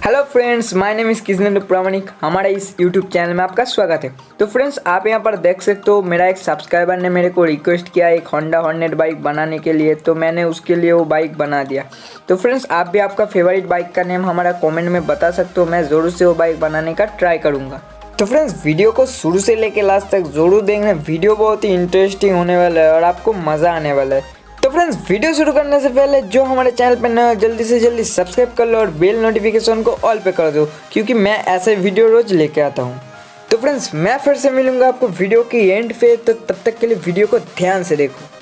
Hello friends, my name is Kishan प्रामाणिक। हमारे इस यूट्यूब चैनल में आपका स्वागत है। तो फ्रेंड्स, आप यहां पर देख सकते हो मेरा एक सब्सक्राइबर ने मेरे को रिक्वेस्ट किया एक होंडा हॉर्नेट बाइक बनाने के लिए, तो मैंने उसके लिए वो बाइक बना दिया। तो फ्रेंड्स, आप भी आपका फेवरेट बाइक का नेम हमारा कॉमेंट में बता सकते हो। मैं ज़रूर से वो बाइक बनाने का ट्राई करूँगा। तो फ्रेंड्स, वीडियो को शुरू से लेकर लास्ट तक ज़रूर देखना। वीडियो बहुत ही इंटरेस्टिंग होने वाला है और आपको मज़ा आने वाला है। तो फ्रेंड्स, वीडियो शुरू करने से पहले जो हमारे चैनल पर नया जल्दी से जल्दी सब्सक्राइब कर लो और बेल नोटिफिकेशन को ऑल पे कर दो, क्योंकि मैं ऐसे वीडियो रोज लेके आता हूँ। तो फ्रेंड्स, मैं फिर से मिलूंगा आपको वीडियो की एंड पे, तो तब तक के लिए वीडियो को ध्यान से देखो।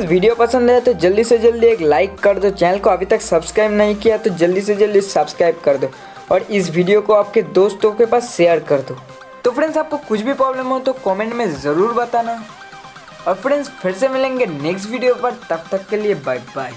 फ्रेंड्स वीडियो पसंद है तो जल्दी से जल्दी एक लाइक कर दो, चैनल को अभी तक सब्सक्राइब नहीं किया तो जल्दी से जल्दी सब्सक्राइब कर दो और इस वीडियो को आपके दोस्तों के पास शेयर कर दो। तो फ्रेंड्स आपको कुछ भी प्रॉब्लम हो तो कमेंट में ज़रूर बताना और फ्रेंड्स फिर से मिलेंगे नेक्स्ट वीडियो पर, तब तक के लिए बाय बाय।